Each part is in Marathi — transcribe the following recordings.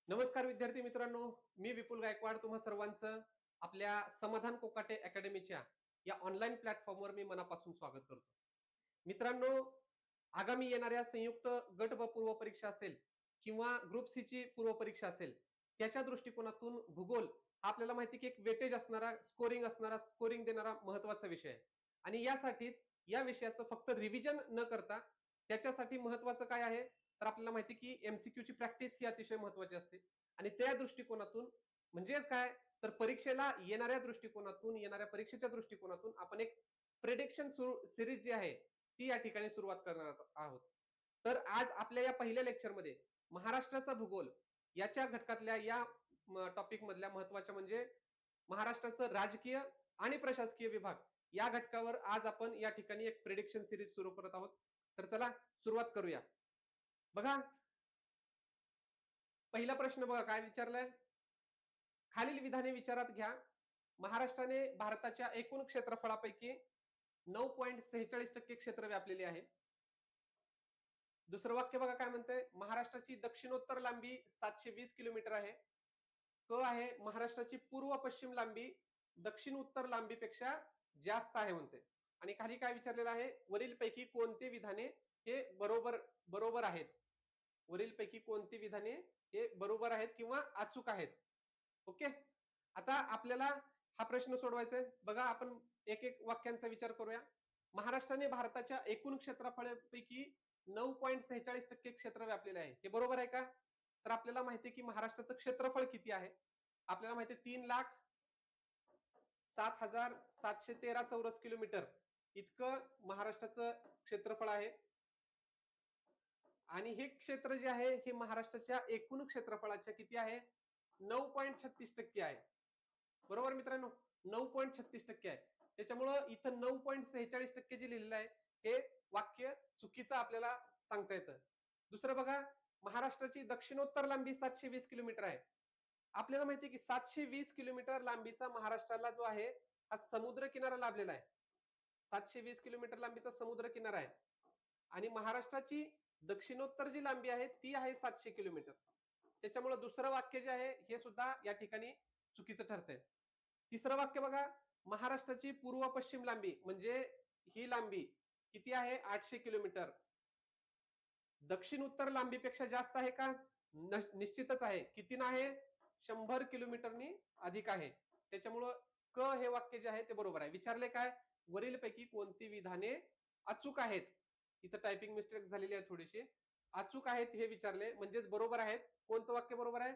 नमस्कार विद्यार्थी मित्रांनो, मी विपुल गायकवाड तुम्हा सर्वांचं आपल्या समाधान कोकाटे अकॅडमीच्या या ऑनलाईन प्लॅटफॉर्मवर मी मनापासून स्वागत करतो. मित्रांनो, आगामी येणाऱ्या संयुक्त गट व पूर्व परीक्षा असेल किंवा ग्रुप सी ची पूर्व परीक्षा असेल, त्याच्या दृष्टिकोनातून भूगोल हा आपल्याला माहिती की एक वेटेज असणारा, स्कोरिंग देणारा महत्त्वाचा विषय आहे. आणि यासाठीच या विषयाचं फक्त रिव्हिजन न करता त्याच्यासाठी महत्त्वाचं काय आहे, तर आपल्याला माहिती की एमसीक्यूची प्रॅक्टिस ही अतिशय महत्त्वाची असते. आणि त्या दृष्टिकोनातून म्हणजेच काय, तर परीक्षेला येणाऱ्या परीक्षेच्या दृष्टिकोनातून आपण एक प्रेडिक्शन सिरीज जी आहे ती या ठिकाणी सुरुवात करणार आहोत. तर आज आपल्या या पहिल्या लेक्चरमध्ये महाराष्ट्राचा भूगोल याच्या घटकातल्या या टॉपिक मधल्या महत्वाच्या म्हणजे महाराष्ट्राचं राजकीय आणि प्रशासकीय विभाग या घटकावर आज आपण या ठिकाणी एक प्रेडिक्शन सिरीज सुरू करत आहोत. तर चला सुरुवात करूया. बघा, पहिला प्रश्न बघा काय विचारलाय. खालील विधाने विचारात घ्या. महाराष्ट्राने भारताच्या एकूण क्षेत्रफळापैकी 9.46% क्षेत्र व्यापलेले आहे. दुसरं वाक्य बघा काय म्हणतंय. महाराष्ट्राची दक्षिणोत्तर लांबी 720 किलोमीटर आहे. क आहे महाराष्ट्राची पूर्व पश्चिम लांबी दक्षिण उत्तर लांबीपेक्षा जास्त आहे म्हणते. आणि खाली काय विचारलेलं आहे, वरीलपैकी कोणते विधाने हे बरोबर बरोबर आहेत. वरीलपैकी कोणती विधाने हे बरोबर आहेत किंवा अचूक आहेत. ओके. आता आपल्याला हा प्रश्न सोडवायचा आहे. बघा, आपण एक एक वाक्यांचा विचार करूया. महाराष्ट्राने भारताच्या एकूण क्षेत्रफळापैकी 9.46% क्षेत्र व्यापलेले आहे. हे बरोबर आहे का? तर आपल्याला माहिती आहे की महाराष्ट्राचं क्षेत्रफळ किती आहे. आपल्याला माहिती आहे 3,07,713 चौरस किलोमीटर इतकं महाराष्ट्राचं क्षेत्रफळ आहे. आणि हे क्षेत्र जे आहे हे महाराष्ट्राच्या एकूण क्षेत्रफळाच्या किती आहे, 9.36% आहे. बरोबर मित्रांनो, 9.36% आहे. त्याच्यामुळं इथं 9.46% जे लिहिलेलं आहे हे वाक्य चुकीचं आपल्याला सांगता येतं. दुसरं बघा, महाराष्ट्राची दक्षिणोत्तर लांबी 720 किलोमीटर आहे. आपल्याला माहिती आहे की 720 किलोमीटर लांबीचा महाराष्ट्राला जो आहे हा समुद्र किनारा लाभलेला आहे. 720 किलोमीटर लांबीचा समुद्र किनारा आहे. आणि महाराष्ट्राची दक्षिणोत्तर जी लांबी आहे ती आहे 700 किलोमीटर. त्याच्यामुळे दुसरं वाक्य जे आहे हे सुद्धा या ठिकाणी चुकीचं ठरतंय. तिसरं वाक्य बघा, महाराष्ट्राची पूर्व पश्चिम लांबी म्हणजे ही लांबी किती आहे, 800 किलोमीटर. दक्षिण उत्तर लांबीपेक्षा जास्त आहे का? निश्चितच आहे. किती आहे, 100 किलोमीटरनी अधिक आहे. त्याच्यामुळं क हे वाक्य जे आहे ते बरोबर आहे. विचारले काय, वरीलपैकी कोणती विधाने अचूक आहेत. इथं टायपिंग मिस्टेक झालेली आहे थोडीशी. अचूक आहेत हे विचारले म्हणजेच बरोबर आहेत. कोणतं वाक्य बरोबर आहे,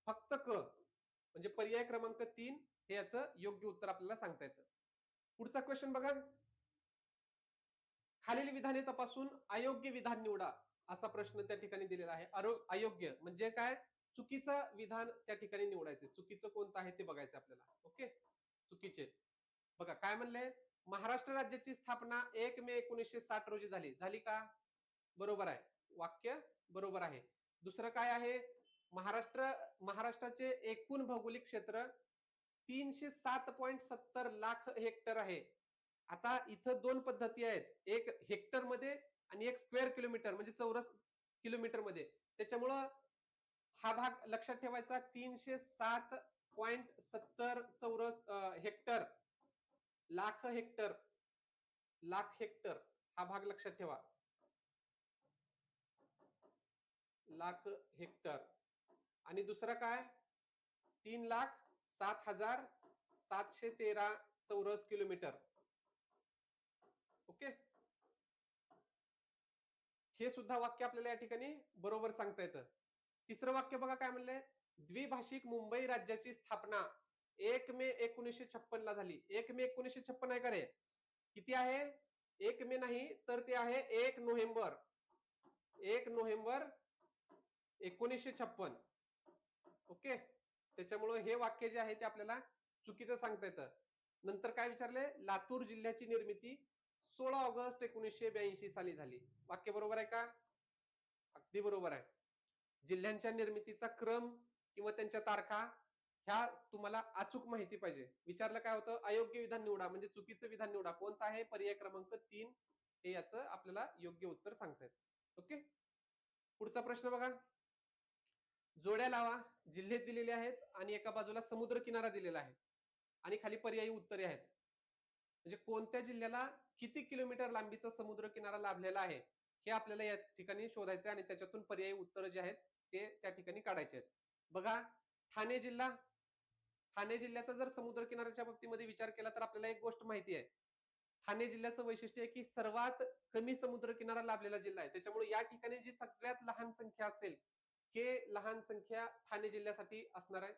फक्त क म्हणजे पर्याय क्रमांक 3 हे याचं योग्य उत्तर आपल्याला सांगता येतं. पुढचा क्वेश्चन बघा. खालील विधाने तपासून अयोग्य विधान निवडा असा प्रश्न त्या ठिकाणी दिलेला आहे. अयोग्य म्हणजे काय, चुकीचं विधान त्या ठिकाणी निवडायचं. चुकीचं कोणतं आहे ते बघायचं आपल्याला. ओके, चुकीचे बघा काय म्हणले, महाराष्ट्र राज्याची स्थापना 1 मे 1960 रोजी झाली. झाली का? बरोबर आहे. वाक्य बरोबर आहे. दुसरं काय आहे, महाराष्ट्राचे एकूण भौगोलिक क्षेत्र 307.70 लाख हेक्टर आहे. आता इथं दोन पद्धती आहेत, एक हेक्टर मध्ये आणि एक स्क्वेअर किलोमीटर म्हणजे चौरस किलोमीटर मध्ये. त्याच्यामुळं हा भाग लक्षात ठेवायचा. 307.70 चौरस hectare, lakh hectare, lakh hectare हा भाग लक्षात ठेवा. लाख हेक्टर. आणि दुसरं काय, 3,07,713 चौरस किलोमीटर. ओके, हे सुद्धा वाक्य आपल्याला या ठिकाणी बरोबर सांगता येतं. तिसरं वाक्य बघा काय म्हणलंय, द्विभाषिक मुंबई राज्याची स्थापना 1 मे 1956 ला झाली. 1 मे 1956 आहे का रे? किती आहे, 1 मे नाही तर ते आहे 1 नोव्हेंबर. 1 नोव्हेंबर 1956. ओके, त्याच्यामुळे हे वाक्य जे आहे ते आपल्याला चुकीचं सांगता येतं. नंतर काय विचारले, लातूर जिल्ह्याची निर्मिती 16 ऑगस्ट 1982 साली झाली. वाक्य बरोबर आहे का? अगदी बरोबर आहे. जिल्ह्यांच्या निर्मितीचा क्रम किंवा त्यांच्या तारखा ह्या तुम्हाला अचूक माहिती पाहिजे. विचारलं काय होतं, अयोग्य विधान निवडा म्हणजे चुकीचं विधान निवडा. कोणतं आहे, पर्याय क्रमांक 3 हे याचं आपल्याला योग्य उत्तर सांगता येतं. ओके, पुढचा प्रश्न बघा. जोड्या लावा. जिल्हे दिलेले आहेत आणि एका बाजूला समुद्र किनारा दिलेला आहे आणि खाली पर्यायी उत्तरे आहेत. म्हणजे कोणत्या जिल्ह्याला किती किलोमीटर लांबीचा समुद्र किनारा लाभलेला आहे हे आपल्याला या ठिकाणी शोधायचं आहे आणि त्याच्यातून पर्यायी उत्तर जे आहेत ते त्या ठिकाणी काढायचे आहेत. बघा, ठाणे जिल्हा, ठाणे जिल्ह्याचा जर समुद्र किनाऱ्याच्या बाबतीमध्ये विचार केला तर आपल्याला एक गोष्ट माहिती आहे. ठाणे जिल्ह्याचं वैशिष्ट्य आहे की सर्वात कमी समुद्र किनारा लाभलेला जिल्हा आहे. त्याच्यामुळे या ठिकाणी जी सगळ्यात लहान संख्या असेल, हे लहान संख्या ठाणे जिल्ह्यासाठी असणार आहे.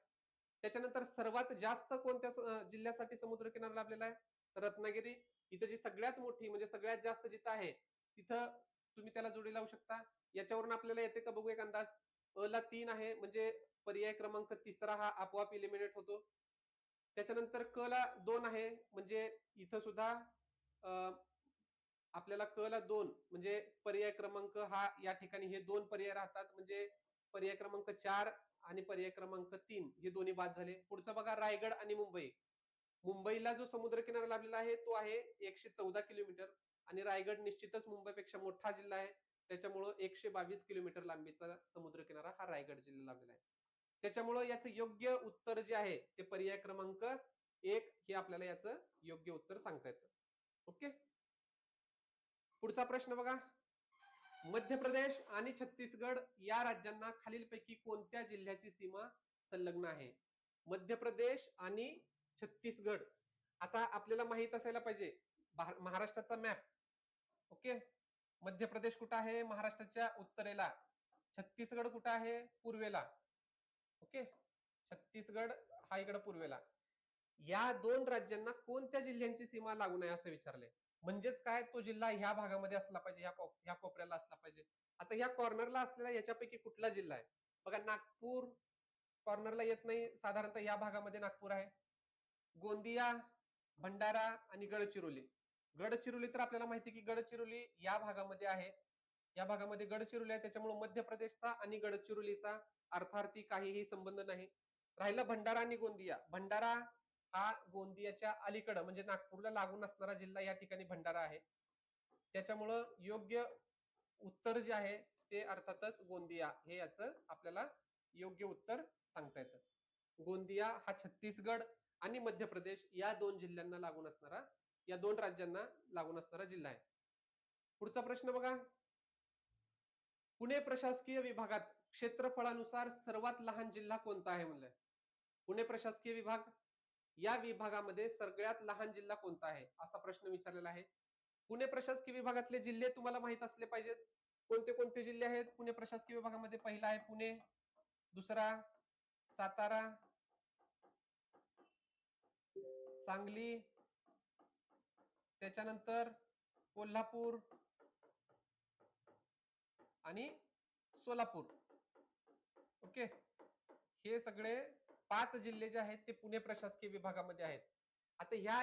त्याच्यानंतर सर्वात जास्त कोणत्या जिल्ह्यासाठी समुद्र किनारा लाभलेला आहे? तर रत्नागिरी. इथं जी सगळ्यात मोठी म्हणजे सगळ्यात जास्त जिथं आहे, तिथं तुम्ही त्याला जोडी लावू शकता. याच्यावरून आपल्याला येते का बघू एक अंदाज. अ ला 3 आहे म्हणजे पर्याय क्रमांक तिसरा हा आपोआप इलिमिनेट होतो. त्याच्यानंतर क ला 2 आहे म्हणजे इथं सुद्धा अ, आपल्याला क ला 2 म्हणजे पर्याय क्रमांक हा या ठिकाणी हे 2 पर्याय राहतात म्हणजे पर्याय क्रमांक 4 आणि पर्याय क्रमांक 3 हे दोन्ही बाद झाले. पुढचं बघा रायगड आणि मुंबई. मुंबईला जो समुद्र किनारा लाभलेला आहे तो आहे 114 किलोमीटर आणि रायगड निश्चितच मुंबईपेक्षा मोठा जिल्हा आहे. त्याच्यामुळं 122 किलोमीटर लांबीचा समुद्र किनारा हा रायगड जिल्ह्याला लाभलेला आहे. त्याच्यामुळं याचं योग्य उत्तर जे आहे ते पर्याय क्रमांक 1 हे आपल्याला याचं योग्य उत्तर सांगता येतं. ओके. पुढचा प्रश्न बघा. मध्य प्रदेश आणि छत्तीसगड या राज्यांना खालीलपैकी कोणत्या जिल्ह्याची सीमा संलग्न आहे? मध्य प्रदेश आणि छत्तीसगड. आता आपल्याला माहित असायला पाहिजे महाराष्ट्राचा मॅप. ओके. मध्य प्रदेश कुठं आहे? महाराष्ट्राच्या उत्तरेला. छत्तीसगड कुठं आहे? पूर्वेला. ओके. छत्तीसगड हा इकडे पूर्वेला. या दोन राज्यांना कोणत्या जिल्ह्यांची सीमा लागून आहे असं विचारलंय. म्हणजेच काय, तो जिल्हा ह्या भागामध्ये असला पाहिजे, ह्या कोपऱ्याला असला पाहिजे. आता ह्या कॉर्नरला असलेला याच्यापैकी कुठला जिल्हा आहे? बघा, नागपूर कॉर्नरला येत नाही, साधारणतः या भागामध्ये नागपूर आहे. गोंदिया, भंडारा आणि गडचिरोली. गडचिरोली तर आपल्याला माहिती की गडचिरोली या भागामध्ये आहे. या भागामध्ये गडचिरोली आहे, त्याच्यामुळे मध्य प्रदेशचा आणि गडचिरोलीचा अर्थार्थी काहीही संबंध नाही. राहिला भंडारा आणि गोंदिया. भंडारा हा गोंदियाच्या अलीकडं म्हणजे नागपूरला लागून असणारा जिल्हा या ठिकाणी भंडारा आहे. त्याच्यामुळं योग्य उत्तर जे आहे ते अर्थातच गोंदिया हे याचं आपल्याला योग्य उत्तर सांगता येतं. गोंदिया हा छत्तीसगड आणि मध्य प्रदेश या दोन जिल्ह्यांना लागून असणारा, या दोन राज्यांना लागून असणारा जिल्हा आहे. पुढचा प्रश्न बघा. पुणे प्रशासकीय विभागात क्षेत्रफळानुसार सर्वात लहान जिल्हा कोणता आहे म्हणलं? पुणे प्रशासकीय विभाग, या विभागामध्ये सगळ्यात लहान जिल्हा कोणता आहे असा प्रश्न विचारलेला आहे. पुणे प्रशासकीय विभागातले जिल्हे तुम्हाला माहित असले पाहिजेत. कोणते कोणते जिल्हे आहेत पुणे प्रशासकीय विभागामध्ये? पहिला आहे पुणे, दुसरा सातारा, सांगली, त्याच्यानंतर कोल्हापूर आणि सोलापूर. ओके. हे सगळे 5 जिल्हे जे आहेत ते पुणे प्रशासकीय विभागामध्ये आहेत. आता ह्या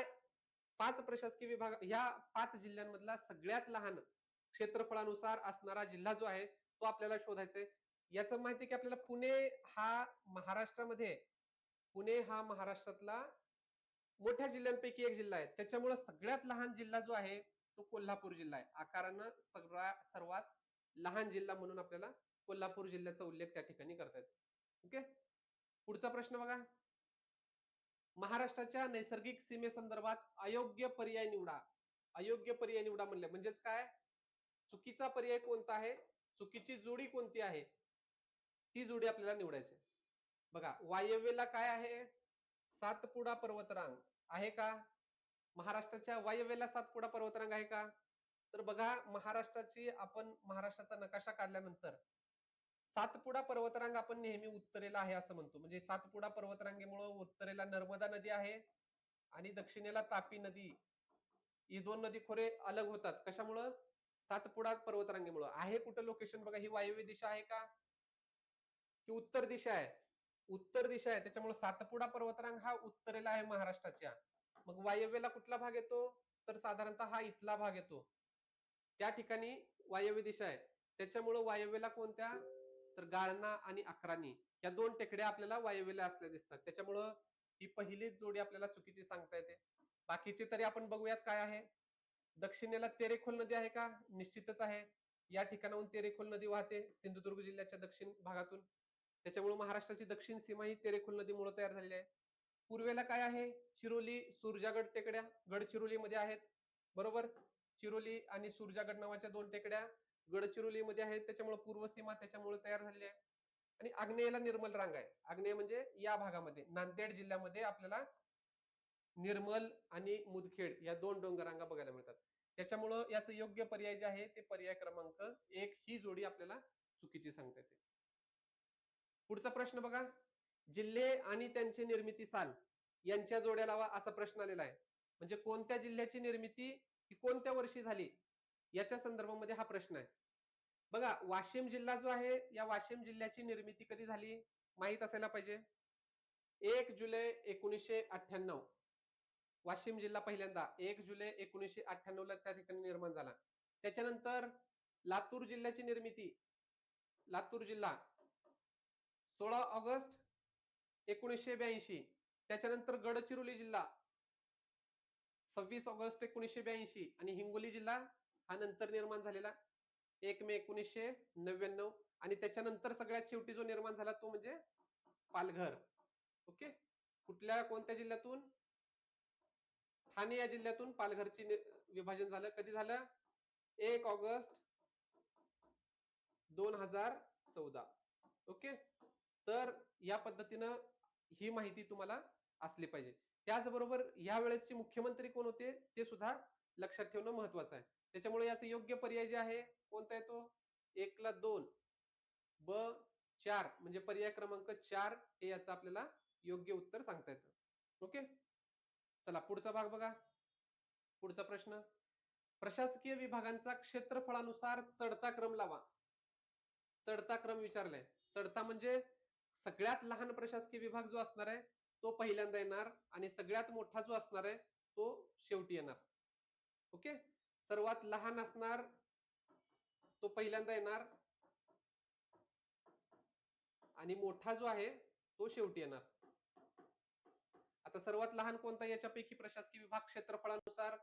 5 प्रशासकीय विभाग, ह्या 5 जिल्ह्यांमधला सगळ्यात लहान क्षेत्रफळानुसार असणारा जिल्हा जो आहे तो आपल्याला शोधायचा आहे. याचं माहिती की आपल्याला पुणे हा महाराष्ट्रामध्ये, पुणे हा महाराष्ट्रातला मोठ्या जिल्ह्यांपैकी एक जिल्हा आहे. त्याच्यामुळे सगळ्यात लहान जिल्हा जो आहे तो कोल्हापूर जिल्हा आहे. आकारानं सर्वात लहान जिल्हा म्हणून आपल्याला कोल्हापूर जिल्ह्याचा उल्लेख त्या ठिकाणी करता येतो. ओके. पुढचा प्रश्न बघा. महाराष्ट्राच्या नैसर्गिक सीमेसंदर्भात अयोग्य पर्याय निवडा. अयोग्य पर्याय निवडा म्हणले म्हणजेच काय? चुकीचा पर्याय कोणता आहे? चुकीची जोडी कोणती आहे? ती जोडी आपल्याला निवडायची. बघा, वायव्येला काय आहे? सातपुडा पर्वतरांग आहे का? महाराष्ट्राच्या वायव्येला सातपुडा पर्वतरांग आहे का? तर बघा, महाराष्ट्राचा नकाशा काढल्यानंतर सातपुडा पर्वतरांग आपण नेहमी उत्तरेला आहे असं म्हणतो. म्हणजे सातपुडा पर्वतरांगेमुळे उत्तरेला नर्मदा नदी आहे आणि दक्षिणेला तापी नदी, ही दोन नदी खोरे अलग होतात. कशामुळं? सातपुडा पर्वतरांगेमुळं. आहे कुठं लोकेशन बघा, ही वायव्य दिशा आहे का की उत्तर दिशा आहे? उत्तर दिशा आहे. त्याच्यामुळे सातपुडा पर्वतरांग हा उत्तरेला आहे महाराष्ट्राच्या. मग वायव्येला कुठला भाग येतो? तर साधारणतः हा इथला भाग येतो. त्या ठिकाणी वायव्य दिशा आहे. त्याच्यामुळं वायव्येला कोणत्या? तर गाळणा आणि अक्राणी या दोन टेकड्या आपल्याला वायव्येला असल्या दिसतात. त्याच्यामुळं ही पहिलीच जोडी आपल्याला चुकीची सांगता येते. बाकीची तरी आपण बघूयात काय आहे. दक्षिणेला तेरेखोल नदी आहे का? निश्चितच आहे. या ठिकाणाहून तेरेखोल नदी वाहते सिंधुदुर्ग जिल्ह्याच्या दक्षिण भागातून. त्याच्यामुळे महाराष्ट्राची दक्षिण सीमा ही तेरेखोल नदीमुळे तयार झालेली आहे. पूर्वेला काय आहे? चिरोली, सुरजागड टेकड्या गडचिरोलीमध्ये आहेत. बरोबर, चिरोली आणि सुरजागड नावाच्या दोन टेकड्या गडचिरोलीमध्ये आहेत, त्याच्यामुळे पूर्व सीमा त्याच्यामुळे तयार झालेली आहे. आणि आग्नेयला निर्मल रांग आहे. आग्नेय म्हणजे या भागामध्ये नांदेड जिल्ह्यामध्ये आपल्याला निर्मल आणि मुदखेड या दोन डोंगररांगा बघायला मिळतात. त्याच्यामुळं याचं योग्य पर्याय जे आहे ते पर्याय क्रमांक 1 ही जोडी आपल्याला चुकीची सांगता येते. पुढचा प्रश्न बघा, जिल्हे आणि त्यांची निर्मिती साल यांच्या जोड्या लावा असा प्रश्न आलेला आहे. म्हणजे कोणत्या जिल्ह्याची निर्मिती ही कोणत्या वर्षी झाली याच्या संदर्भामध्ये हा प्रश्न आहे. बघा, वाशिम जिल्हा जो आहे या वाशिम जिल्ह्याची निर्मिती कधी झाली माहित असायला पाहिजे. 1 जुलै 1998 वाशिम जिल्हा पहिल्यांदा 1 जुलै 1998 ला त्या ठिकाणी निर्माण झाला. त्याच्यानंतर लातूर जिल्ह्याची निर्मिती, लातूर जिल्हा 16 ऑगस्ट 1982. त्याच्यानंतर गडचिरोली जिल्हा 26 ऑगस्ट 1982 आणि हिंगोली जिल्हा हा नंतर निर्माण झालेला 1 मे 1999. आणि त्याच्यानंतर सगळ्यात शेवटी जो निर्माण झाला तो म्हणजे पालघर. ओके, कुठल्या कोणत्या जिल्ह्यातून? ठाणे या जिल्ह्यातून पालघरची विभाजन झालं. कधी झालं? 1 ऑगस्ट 2014. ओके, तर या पद्धतीनं ही माहिती तुम्हाला असली पाहिजे. त्याचबरोबर या वेळेसचे मुख्यमंत्री कोण होते ते सुद्धा लक्षात ठेवणं महत्वाचं आहे. त्याच्यामुळे याचा योग्य पर्याय जे आहे कोणता येतो? 1 ला 2 ब 4 म्हणजे पर्याय क्रमांक 4 हे याचं आपल्याला योग्य उत्तर सांगता येतं. ओके, चला पुढचा भाग बघा. पुढचा प्रश्न, प्रशासकीय विभागांचा क्षेत्रफळानुसार चढता क्रम लावा. चढता क्रम विचारलाय. चढता म्हणजे सगळ्यात लहान प्रशासकीय विभाग जो असणार आहे तो पहिल्यांदा येणार आणि सगळ्यात मोठा जो असणार आहे तो शेवटी येणार. ओके, सर्वात लहान असणार तो पहिल्यांदा येणार आणि मोठा जो आहे तो शेवटी येणार. आता सर्वात लहान कोणता याच्यापैकी प्रशासकीय विभाग क्षेत्रफळानुसार?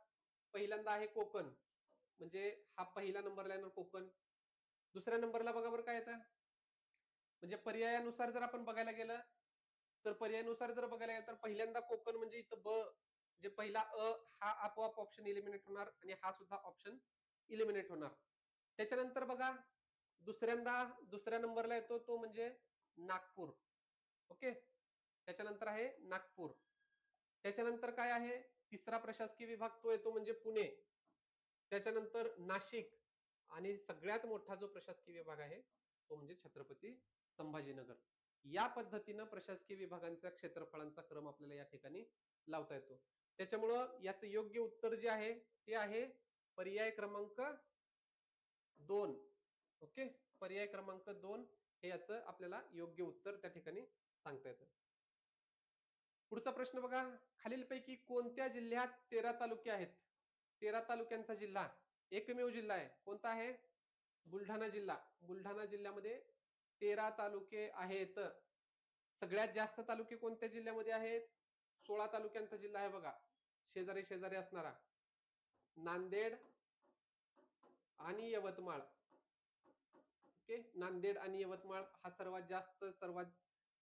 पहिल्यांदा आहे कोकण, म्हणजे हा पहिला नंबरला येणार कोकण. दुसऱ्या नंबरला बघा बरं काय येतं, म्हणजे पर्यायानुसार जर आपण बघायला गेलं तर पर्यायानुसार जर बघायला गेलं तर पहिल्यांदा कोकण म्हणजे इथं ब म्हणजे पहिला अ हा आपोआप ऑप्शन इलिमिनेट होणार आणि हा सुद्धा ऑप्शन इलिमिनेट होणार. त्याच्यानंतर बघा दुसऱ्या नंबरला येतो तो म्हणजे नागपूर. ओके, त्याच्यानंतर आहे नागपूर. त्याच्यानंतर काय आहे? तिसरा प्रशासकीय विभाग तो येतो म्हणजे पुणे. त्याच्यानंतर नाशिक आणि सगळ्यात मोठा जो प्रशासकीय विभाग आहे तो म्हणजे छत्रपती संभाजीनगर. या पद्धतीनं प्रशासकीय विभागांच्या क्षेत्रफळांचा क्रम आपल्याला या ठिकाणी लावता येतो. त्याच्यामुळं याचं योग्य उत्तर जे आहे ते आहे पर्याय क्रमांक 2. ओके, पर्याय क्रमांक 2 हे याचं आपल्याला योग्य उत्तर त्या ठिकाणी सांगता येतं. पुढचा प्रश्न बघा, खालीलपैकी कोणत्या जिल्ह्यात 13 तालुके आहेत? 13 तालुक्यांचा जिल्हा एकमेव जिल्हा आहे. कोणता आहे? बुलढाणा जिल्हा. बुलढाणा जिल्ह्यामध्ये 13 तालुके आहेत. सगळ्यात जास्त तालुके कोणत्या जिल्ह्यामध्ये आहेत? 16 तालुक्यांचा जिल्हा आहे बघा, शेजारी शेजारी असणारा नांदेड आणि यवतमाळ. ओके, नांदेड आणि यवतमाळ हा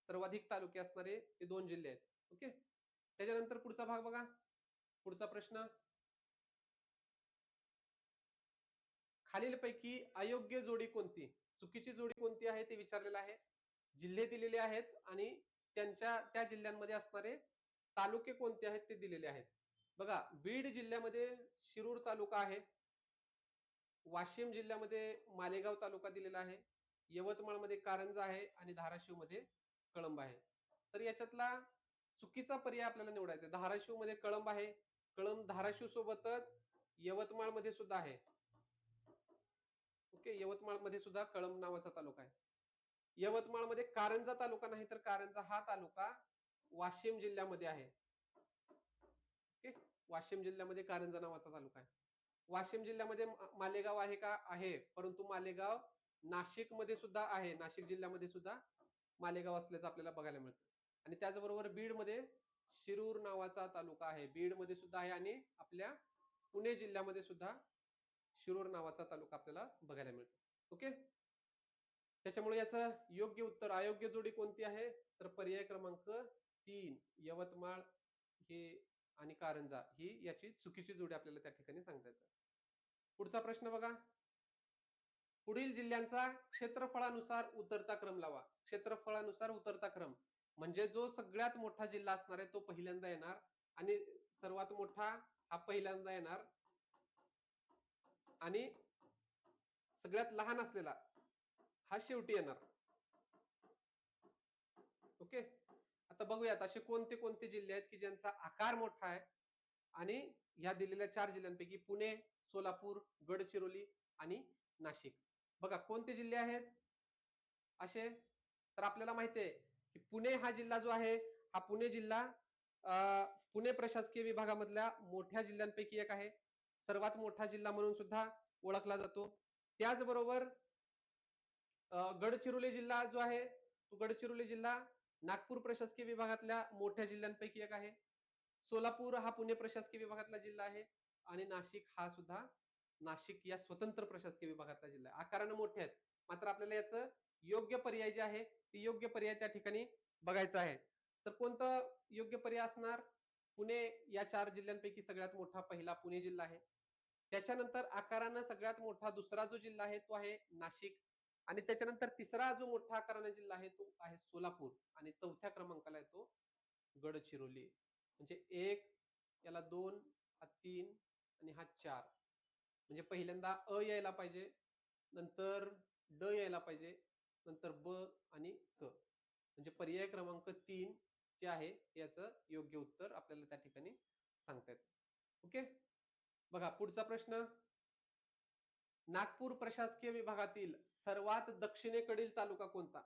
सर्वाधिक तालुके असणारे हे दोन जिल्हे आहेत. ओके, त्याच्यानंतर पुढचा भाग बघा. पुढचा प्रश्न, खालीलपैकी अयोग्य जोडी कोणती? चुकीची जोडी कोणती आहे ते विचारलेलं आहे. जिल्हे दिलेले आहेत आणि त्या जिल्ह्यांमध्ये असणारे तालुके कोणते आहेत ते दिलेले आहेत. बघा, बीड जिल्ह्यामध्ये शिरूर तालुका आहे, वाशिम जिल्ह्यामध्ये मालेगाव तालुका दिलेला आहे, यवतमाळमध्ये कारंजा आहे आणि धाराशिवमध्ये कळंब आहे. तर याच्यातला चुकीचा पर्याय आपल्याला निवडायचा आहे. धाराशिवमध्ये कळंब आहे, कळंब धाराशिव सोबतच यवतमाळमध्ये सुद्धा आहे. ओके, यवतमाळमध्ये सुद्धा कळंब नावाचा तालुका आहे. यवतमाळमध्ये कारंजा तालुका नाही, तर कारंजा हा तालुका वाशिम जिल्ह्यामध्ये आहे. ओके, वाशिम जिल्ह्यामध्ये कारंजा नावाचा तालुका आहे. वाशिम जिल्ह्यामध्ये मालेगाव आहे का? आहे, परंतु मालेगाव नाशिक मध्ये सुद्धा आहे. नाशिक जिल्ह्यामध्ये सुद्धा मालेगाव असल्याचं आपल्याला बघायला मिळतं. आणि त्याचबरोबर बीडमध्ये शिरूर नावाचा तालुका आहे, बीडमध्ये सुद्धा आहे आणि आपल्या पुणे जिल्ह्यामध्ये सुद्धा शिरूर नावाचा तालुका आपल्याला बघायला मिळतो. ओके, त्याच्यामुळे याचं योग्य उत्तर, अयोग्य जोडी कोणती आहे तर पर्याय क्रमांक 3 यवतमाळ हे आणि कारंजा ही याची चुकीची जोडी आपल्याला त्या ठिकाणी सांगता येतं. पुढचा प्रश्न बघा. पुढील जिल्ह्यांचा क्षेत्रफळानुसार उतरता क्रम लावा. क्षेत्रफळानुसार उतरता क्रम म्हणजे जो सगळ्यात मोठा जिल्हा असणार आहे तो पहिल्यांदा येणार आणि सर्वात मोठा हा पहिल्यांदा येणार आणि सगळ्यात लहान असलेला हा शेवटी येणार. ओके. आता बघूयात असे कोणते कोणते जिल्हे आहेत की ज्यांचा आकार मोठा आहे आणि ह्या दिलेल्या 4 जिल्ह्यांपैकी पुणे, सोलापूर, गडचिरोली आणि नाशिक. बघा कोणते जिल्हे आहेत असे, तर आपल्याला माहिती आहे की पुणे हा जिल्हा जो आहे हा पुणे जिल्हा पुणे प्रशासकीय विभागामधल्या मोठ्या जिल्ह्यांपैकी एक आहे. सर्वात मोठा जिल्हा म्हणून सुद्धा ओळखला जातो. त्याचबरोबर गडचिरोली जिल्हा जो आहे तो गडचिरोली जिल्हा नागपूर प्रशासकीय विभागातल्या मोठ्या जिल्ह्यांपैकी एक आहे. सोलापूर हा पुणे प्रशासकीय विभागातला जिल्हा आहे आणि नाशिक हा सुद्धा नाशिक या स्वतंत्र प्रशासकीय विभागातला जिल्हा आहे. आकाराने मोठे आहेत, मात्र आपल्याला याचं योग्य पर्याय जे आहे ती योग्य पर्याय त्या ठिकाणी बघायचा आहे. तर कोणतं योग्य पर्याय असणार? पुणे या 4 जिल्ह्यांपैकी सगळ्यात मोठा पहिला पुणे जिल्हा आहे. त्याच्यानंतर आकारानं सगळ्यात मोठा दुसरा जो जिल्हा आहे तो आहे नाशिक आणि त्याच्यानंतर तिसरा जो मोठा आकाराने जिल्हा आहे तो आहे सोलापूर आणि चौथ्या क्रमांकाला येतो गडचिरोली. म्हणजे 1 याला 2 हा 3 आणि हा 4. म्हणजे पहिल्यांदा अ यायला पाहिजे, नंतर ड यायला पाहिजे, नंतर ब आणि क. म्हणजे पर्याय क्रमांक 3 जे आहे याचं योग्य उत्तर आपल्याला त्या ठिकाणी सांगता येतं. ओके. बघा पुढचा प्रश्न. नागपूर प्रशासकीय विभागातील सर्वात दक्षिणेकडील तालुका कोणता?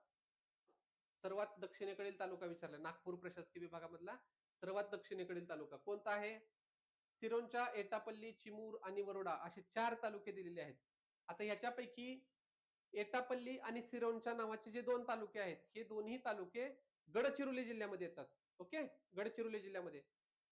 सर्वात दक्षिणेकडील तालुका विचारला. नागपूर प्रशासकीय विभागामधला सर्वात दक्षिणेकडील तालुका कोणता आहे? सिरोंचा, एटापल्ली, चिमूर आणि वरोडा असे 4 तालुके दिलेले आहेत. आता ह्याच्यापैकी एटापल्ली आणि सिरोंचा नावाचे जे 2 तालुके आहेत, हे दोन्ही तालुके गडचिरोली जिल्ह्यामध्ये येतात. ओके, गडचिरोली जिल्ह्यामध्ये.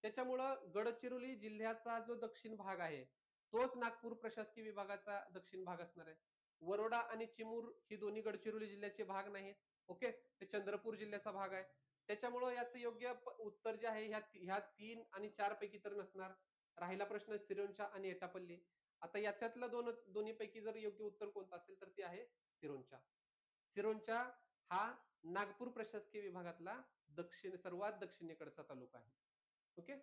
त्याच्यामुळं गडचिरोली जिल्ह्याचा जो दक्षिण भाग आहे, तोच नागपूर प्रशासकीय विभागाचा दक्षिण भाग असणार आहे. वरोडा आणि चिमूर ही दोन्ही गडचिरोली जिल्ह्याचे भाग नाहीत. ओके, ते चंद्रपूर जिल्ह्याचा भाग आहे. त्याच्यामुळं याचं योग्य उत्तर जे आहे ह्या 3 आणि 4 पैकी तर नसणार. राहिला प्रश्न सिरोंचा आणि एटापल्ली. आता याच्यातलं दोन्हीपैकी जर योग्य उत्तर कोणतं असेल तर ते आहे सिरोंचा. सिरोंचा हा नागपूर प्रशासकीय विभागातला सर्वात दक्षिणेकडचा तालुका आहे. ओके.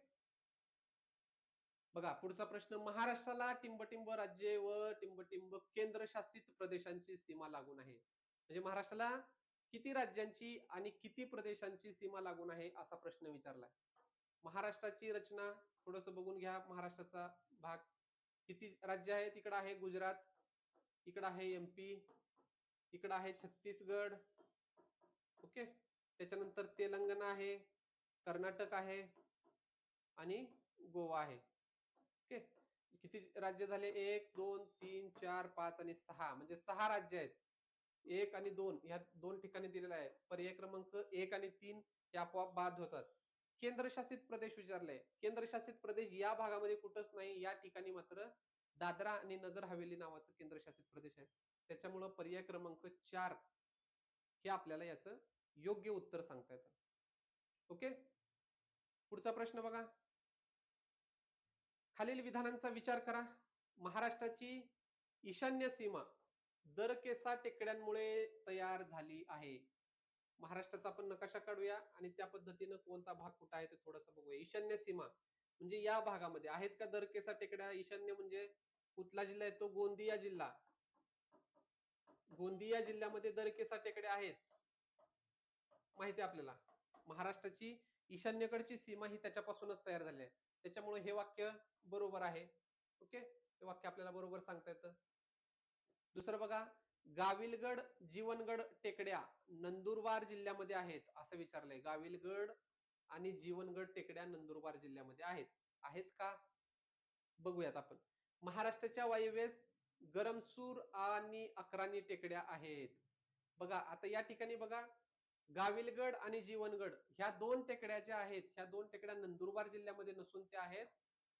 बघा पुढचा प्रश्न. महाराष्ट्राला टिंबटिंब राज्ये व टिंबटिंब केंद्रशासित प्रदेशांची सीमा लागून आहे. म्हणजे महाराष्ट्राला किती राज्यांची आणि किती प्रदेशांची सीमा लागून आहे असा प्रश्न विचारलाय. महाराष्ट्राची रचना थोडस बघून घ्या. महाराष्ट्राचा भाग किती राज्य आहे? तिकडे आहे गुजरात, इकडे आहे एमपी, इकडे आहे छत्तीसगड. ओके. त्याच्यानंतर तेलंगणा आहे, कर्नाटक आहे आणि गोवा आहे. ओके. किती राज्य झाले? 1 2 3 4 5 आणि 6 म्हणजे 6 राज्य आहेत. 1 आणि 2 ह्या 2 ठिकाणी दिलेला आहे. पर्याय क्रमांक 1 आणि 3 हे आपोआप बाद होतात. केंद्रशासित प्रदेश विचारले. केंद्रशासित प्रदेश या भागामध्ये कुठंच नाही. या ठिकाणी मात्र दादरा आणि नगर हवेली नावाचं केंद्रशासित प्रदेश आहे. त्याच्यामुळं पर्याय क्रमांक 4 हे आपल्याला याचं योग्य उत्तर सांगता येतं. ओके. पुढचा प्रश्न बघा. खालील विधानांचा विचार करा. महाराष्ट्राची ईशान्य सीमा दरकेसा टेकड्यांमुळे तयार झाली आहे. महाराष्ट्राचा आपण नकाशा काढूया आणि त्या पद्धतीनं कोणता भाग कुठं आहे ते थोडंसं बघूया. ईशान्य सीमा म्हणजे या भागामध्ये आहेत का दरकेसा टेकड्या? ईशान्य म्हणजे कुठला जिल्हा येतो? गोंदिया जिल्हा. गोंदिया जिल्ह्यामध्ये दरकेसा टेकड्या आहेत, माहिती आहे आपल्याला. महाराष्ट्राची ईशान्येकडची सीमा ही त्याच्यापासूनच तयार झाली आहे. त्याच्यामुळे हे वाक्य बरोबर आहे. ओके, हे वाक्य आपल्याला बरोबर सांगता येतं. दुसरं बघा. गाविलगड, जीवनगड टेकड्या नंदुरबार जिल्ह्यामध्ये आहेत असं विचारलंय. गाविलगड आणि जीवनगड टेकड्या नंदुरबार जिल्ह्यामध्ये आहेत. आहेत का? बघूयात आपण. महाराष्ट्राच्या वायव्येस गरमसूर आणि अक्राणी टेकड्या आहेत. बघा आता या ठिकाणी बघा, गाविलगड आणि जीवनगड ह्या 2 टेकड्या ज्या आहेत, ह्या 2 टेकड्या नंदुरबार जिल्ह्यामध्ये नसून त्या आहेत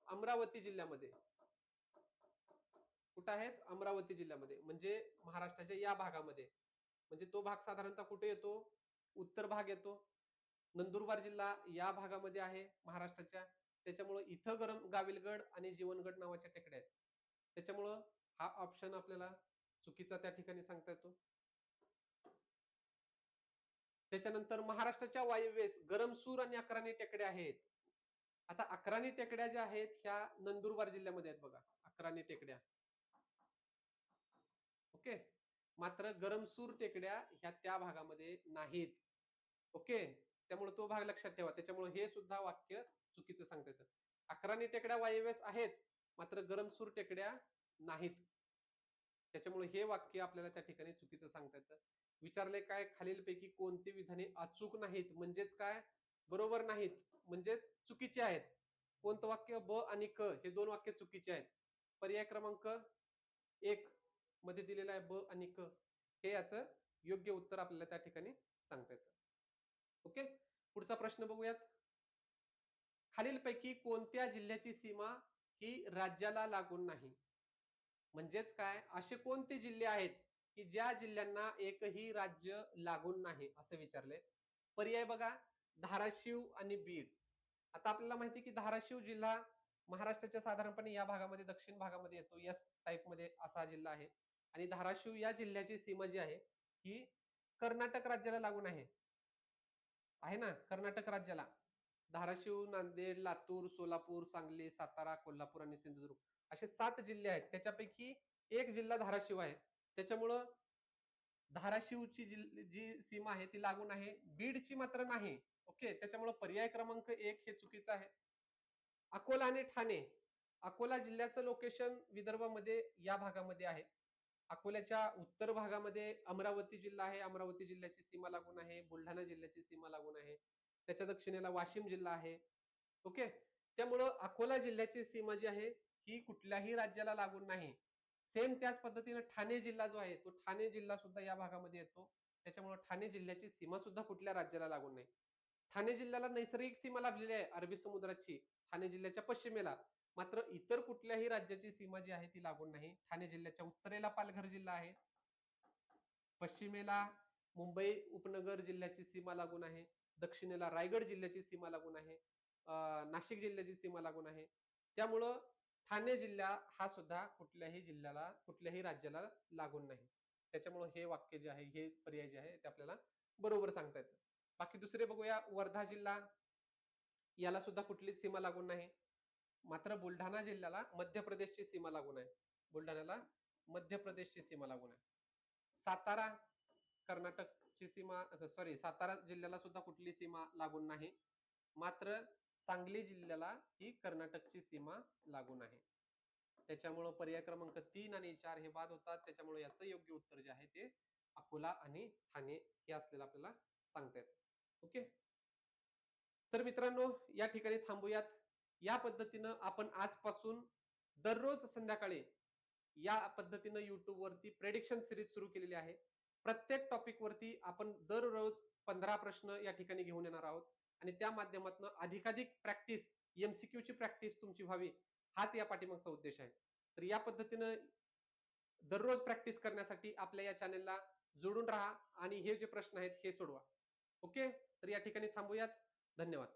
अमरावती जिल्ह्यामध्ये. कुठं आहेत? अमरावती जिल्ह्यामध्ये, म्हणजे महाराष्ट्राच्या या भागामध्ये. म्हणजे तो भाग साधारणतः कुठे येतो? उत्तर भाग येतो. नंदुरबार जिल्हा या भागामध्ये आहे महाराष्ट्राच्या. त्याच्यामुळं इथं गाविलगड आणि जीवनगड नावाच्या टेकड्या आहेत. त्याच्यामुळं हा ऑप्शन आपल्याला चुकीचा त्या ठिकाणी सांगता येतो. त्याच्यानंतर महाराष्ट्राच्या वायव्येस गरमसूर आणि अक्राणी टेकड्या आहेत. आता अक्राणी टेकड्या ज्या आहेत ह्या नंदुरबार जिल्ह्यामध्ये आहेत बघा, अक्राणी टेकड्या. ओके. मात्र गरमसूर टेकड्या ह्या त्या भागामध्ये नाहीत. ओके. त्यामुळे तो भाग लक्षात ठेवा. त्याच्यामुळे हे सुद्धा वाक्य चुकीचं सांगता येतं. अक्राणी टेकड्या वायव्येस आहेत, मात्र गरमसूर टेकड्या नाहीत. त्याच्यामुळे हे वाक्य आपल्याला त्या ठिकाणी चुकीचं सांगता येतं. विचारले काय, खालीलपैकी कोणती विधाने अचूक नाहीत म्हणजेच काय, बरोबर नाहीत म्हणजेच चुकीचे आहेत. कोणतं वाक्य? ब आणि क हे दोन वाक्य चुकीचे आहेत. पर्याय क्रमांक 1 मध्ये दिलेलं आहे ब आणि क, हे याचं योग्य उत्तर आपल्याला त्या ठिकाणी सांगता येतं. ओके. पुढचा प्रश्न बघूयात. खालीलपैकी कोणत्या जिल्ह्याची सीमा ही राज्याला लागून नाही? म्हणजेच काय, असे कोणते जिल्हे आहेत की ज्या जिल्ह्यांना एकही राज्य लागून नाही असं विचारले. पर्याय बघा, धाराशिव आणि बीड. आता आपल्याला माहिती की धाराशिव जिल्हा महाराष्ट्राच्या साधारणपणे या भागामध्ये दक्षिण भागामध्ये येतो. एस टाईप मध्ये असा जिल्हा आहे. आणि धाराशिव या जिल्ह्याची सीमा जी आहे ही कर्नाटक राज्याला लागून आहे ना, कर्नाटक राज्याला. धाराशिव, नांदेड, लातूर, सोलापूर, सांगली, सातारा, कोल्हापूर आणि सिंधुदुर्ग असे 7 जिल्हे आहेत. त्याच्यापैकी एक जिल्हा धाराशिव आहे. त्याच्यामुळं धाराशिवची जी सीमा आहे ती लागून आहे. बीडची मात्र नाही. ओके. त्याच्यामुळे पर्याय क्रमांक 1 हे चुकीचं आहे. अकोला आणि ठाणे. अकोला जिल्ह्याचं लोकेशन विदर्भामध्ये या भागामध्ये आहे. अकोल्याच्या उत्तर भागामध्ये अमरावती जिल्हा आहे. अमरावती जिल्ह्याची सीमा लागून आहे. बुलढाणा जिल्ह्याची सीमा लागून आहे. त्याच्या दक्षिणेला वाशिम जिल्हा आहे. ओके. त्यामुळं अकोला जिल्ह्याची सीमा जी आहे ही कुठल्याही राज्याला लागून नाही. सेम त्याच पद्धतीने ठाणे जिल्हा जो आहे तो ठाणे जिल्हा सुद्धा या भागामध्ये येतो. त्याच्यामुळे ठाणे जिल्ह्याची सीमा सुद्धा कुठल्या राज्याला लागून नाही. ठाणे जिल्ह्याला नैसर्गिक सीमा लाभलेली आहे अरबी समुद्राची ठाणे जिल्ह्याच्या पश्चिमेला. मात्र इतर कुठल्याही राज्याची सीमा जी आहे ती लागून नाही. ठाणे जिल्ह्याच्या उत्तरेला पालघर जिल्हा आहे. पश्चिमेला मुंबई उपनगर जिल्ह्याची सीमा लागून आहे. दक्षिणेला रायगड जिल्ह्याची सीमा लागून आहे. नाशिक जिल्ह्याची सीमा लागून आहे. त्यामुळं ठाणे जिल्हा हा सुद्धा कुठल्याही जिल्ह्याला, कुठल्याही राज्याला लागून नाही. त्याच्यामुळे हे वाक्य जे आहे, हे पर्याय जे आहे ते आपल्याला बरोबर सांगता येतं. बाकी दुसरे बघूया. वर्धा जिल्हा याला सुद्धा कुठलीच सीमा लागून नाही. मात्र बुलढाणा जिल्ह्याला मध्य प्रदेशची सीमा लागून आहे. बुलढाण्याला मध्य प्रदेशची सीमा लागून आहे. सातारा कर्नाटकची सीमा, सॉरी, सातारा जिल्ह्याला सुद्धा कुठली सीमा लागून नाही. मात्र सांगली जिल्ह्याला ही कर्नाटकची सीमा लागून आहे. त्याच्यामुळं पर्याय क्रमांक 3 आणि 4 हे बाद होतात. त्याच्यामुळे याचं योग्य उत्तर जे आहे ते अकोला आणि ठाणे हे असलेलं आपल्याला सांगता येतं. ओके. तर मित्रांनो, या ठिकाणी थांबूयात. या पद्धतीनं आपण आजपासून दररोज संध्याकाळी या पद्धतीनं YouTube वरती प्रेडिक्शन सिरीज सुरू केलेली आहे. प्रत्येक टॉपिक वरती आपण दररोज 15 प्रश्न या ठिकाणी घेऊन येणार आहोत आणि त्या माध्यमातून अधिकाधिक प्रॅक्टिस, MCQ ची प्रॅक्टिस तुमची व्हावी, हाच या पाठीमागचा उद्देश आहे. तर या पद्धतीनं दररोज प्रॅक्टिस करण्यासाठी आपल्या या चॅनेलला जोडून राहा आणि हे जे प्रश्न आहेत हे सोडवा. ओके. तर या ठिकाणी थांबूयात. धन्यवाद.